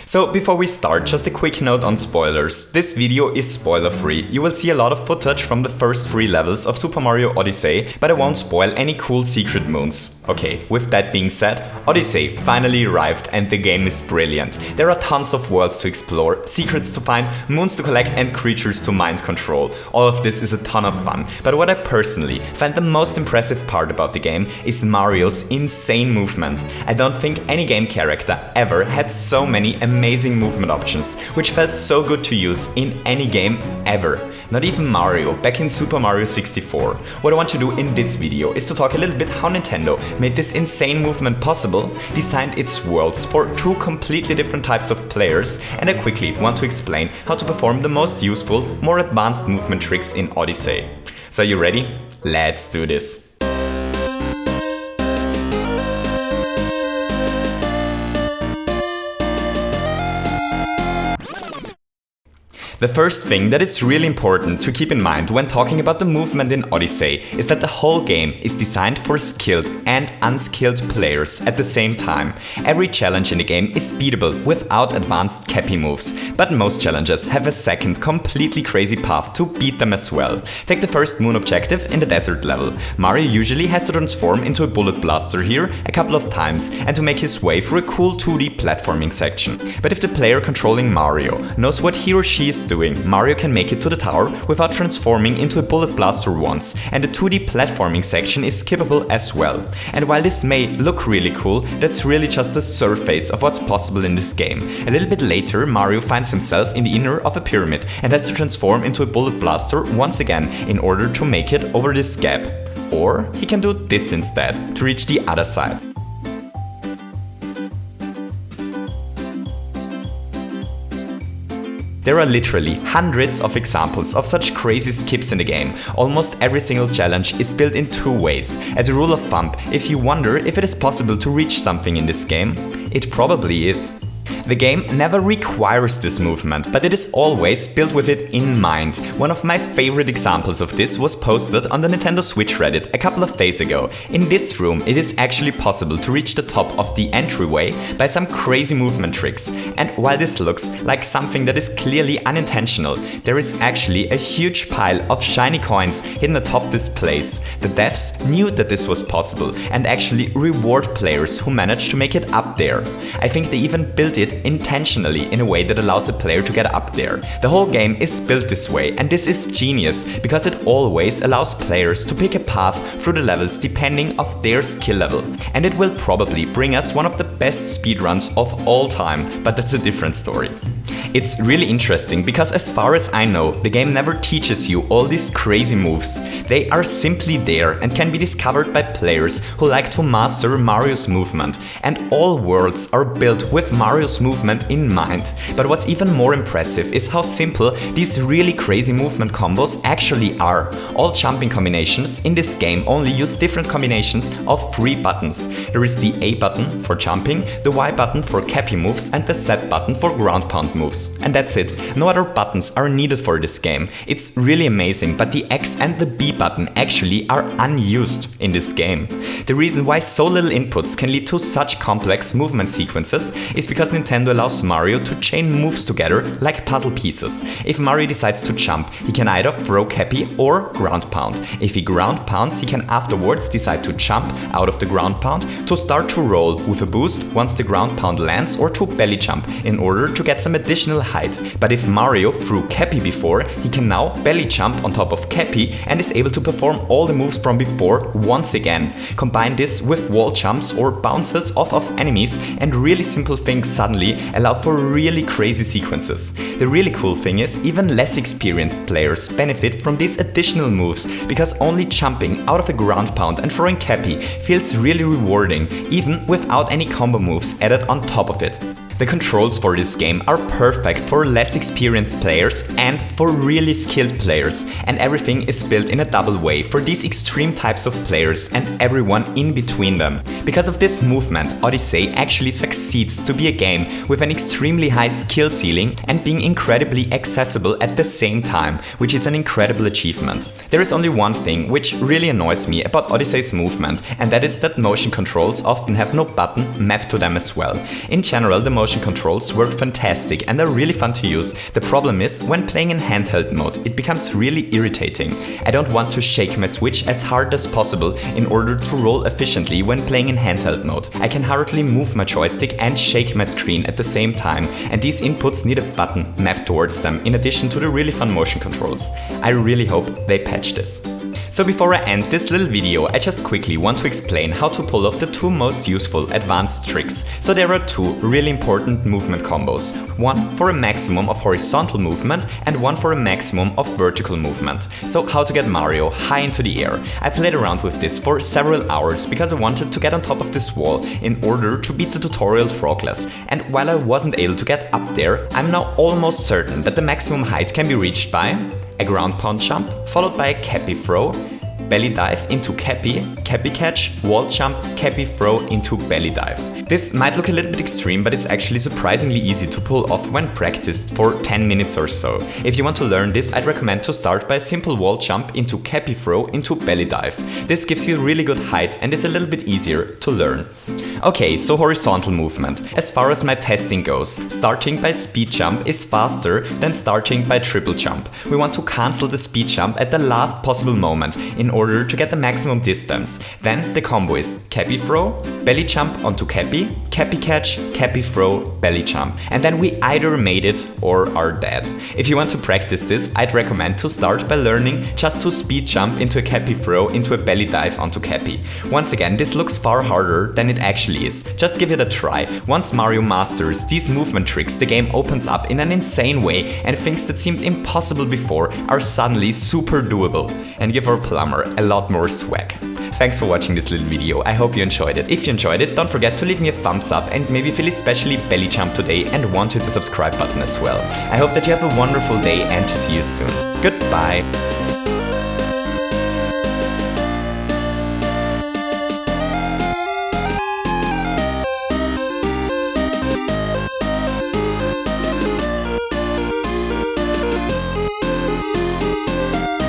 So before we start, just a quick note on spoilers. This video is spoiler free. You will see a lot of footage from the first 3 levels of Super Mario Odyssey, but I won't spoil any cool secret moons. Okay, with that being said, Odyssey finally arrived and the game is brilliant. There are tons of worlds to explore, secrets to find, moons to collect and creatures to mind control. All of this is a ton of fun, but what I personally find the most impressive part about the game is Mario's insane movement. I don't think any game character ever had so many amazing movement options, which felt so good to use in any game ever. Not even Mario back in Super Mario 64. What I want to do in this video is to talk a little bit how Nintendo made this insane movement possible, designed its worlds for 2 completely different types of players, and I quickly want to explain how to perform the most useful, more advanced movement tricks in Odyssey. So are you ready? Let's do this! The first thing that is really important to keep in mind when talking about the movement in Odyssey is that the whole game is designed for skilled and unskilled players at the same time. Every challenge in the game is beatable without advanced Cappy moves, but most challenges have a second completely crazy path to beat them as well. Take the first moon objective in the desert level. Mario usually has to transform into a bullet blaster here a couple of times and to make his way through a cool 2D platforming section. But if the player controlling Mario knows what he or she is doing, Mario can make it to the tower without transforming into a bullet blaster once, and the 2D platforming section is skippable as well. And while this may look really cool, that's really just the surface of what's possible in this game. A little bit later, Mario finds himself in the inner of a pyramid and has to transform into a bullet blaster once again in order to make it over this gap. Or he can do this instead to reach the other side. There are literally hundreds of examples of such crazy skips in the game. Almost every single challenge is built in 2 ways. As a rule of thumb, if you wonder if it is possible to reach something in this game, it probably is. The game never requires this movement, but it is always built with it in mind. One of my favorite examples of this was posted on the Nintendo Switch Reddit a couple of days ago. In this room, it is actually possible to reach the top of the entryway by some crazy movement tricks. And while this looks like something that is clearly unintentional, there is actually a huge pile of shiny coins hidden atop this place. The devs knew that this was possible and actually reward players who managed to make it up there. I think they even built it intentionally in a way that allows a player to get up there. The whole game is built this way, and this is genius because it always allows players to pick a path through the levels depending on their skill level. And it will probably bring us one of the best speedruns of all time, but that's a different story. It's really interesting because as far as I know, the game never teaches you all these crazy moves. They are simply there and can be discovered by players who like to master Mario's movement. And all worlds are built with Mario's movement in mind. But what's even more impressive is how simple these really crazy movement combos actually are. All jumping combinations in this game only use different combinations of 3 buttons. There is the A button for jumping, the Y button for Cappy moves and the Z button for ground pound moves. And that's it. No other buttons are needed for this game. It's really amazing, but the X and the B button actually are unused in this game. The reason why so little inputs can lead to such complex movement sequences is because Nintendo allows Mario to chain moves together like puzzle pieces. If Mario decides to jump, he can either throw Cappy or ground pound. If he ground pounds, he can afterwards decide to jump out of the ground pound to start to roll with a boost once the ground pound lands, or to belly jump in order to get some additional height. But if Mario threw Cappy before, he can now belly jump on top of Cappy and is able to perform all the moves from before once again. Combine this with wall jumps or bounces off of enemies, and really simple things suddenly allow for really crazy sequences. The really cool thing is, even less experienced players benefit from these additional moves, because only jumping out of a ground pound and throwing Cappy feels really rewarding, even without any combo moves added on top of it. The controls for this game are perfect for less experienced players and for really skilled players, and everything is built in a double way for these extreme types of players and everyone in between them. Because of this movement, Odyssey actually succeeds to be a game with an extremely high skill ceiling and being incredibly accessible at the same time, which is an incredible achievement. There is only one thing which really annoys me about Odyssey's movement, and that is that motion controls often have no button mapped to them as well. In general, the motion motion controls work fantastic and are really fun to use. The problem is, when playing in handheld mode, it becomes really irritating. I don't want to shake my Switch as hard as possible in order to roll efficiently when playing in handheld mode. I can hardly move my joystick and shake my screen at the same time, and these inputs need a button mapped towards them in addition to the really fun motion controls. I really hope they patch this. So before I end this little video, I just quickly want to explain how to pull off the two most useful advanced tricks. So there are two really important movement combos. One for a maximum of horizontal movement and one for a maximum of vertical movement. So how to get Mario high into the air. I played around with this for several hours because I wanted to get on top of this wall in order to beat the tutorial Frogless. And while I wasn't able to get up there, I'm now almost certain that the maximum height can be reached by a ground pound jump, followed by a Cappy throw, belly dive into Cappy, Cappy catch, wall jump, Cappy throw into belly dive. This might look a little bit extreme, but it's actually surprisingly easy to pull off when practiced for 10 minutes or so. If you want to learn this, I'd recommend to start by a simple wall jump into Cappy throw into belly dive. This gives you really good height and is a little bit easier to learn. Okay, so horizontal movement. As far as my testing goes, starting by speed jump is faster than starting by triple jump. We want to cancel the speed jump at the last possible moment in order to get the maximum distance. Then the combo is Cappy throw, belly jump onto Cappy, Cappy catch, Cappy throw, belly jump. And then we either made it or are dead. If you want to practice this, I'd recommend to start by learning just to speed jump into a Cappy throw into a belly dive onto Cappy. Once again, this looks far harder than it actually is. Just give it a try. Once Mario masters these movement tricks, the game opens up in an insane way and things that seemed impossible before are suddenly super doable and give our plumber a lot more swag. Thanks for watching this little video, I hope you enjoyed it. If you enjoyed it, don't forget to leave me a thumbs up and maybe feel especially belly jump today and want to hit the subscribe button as well. I hope that you have a wonderful day and to see you soon. Goodbye!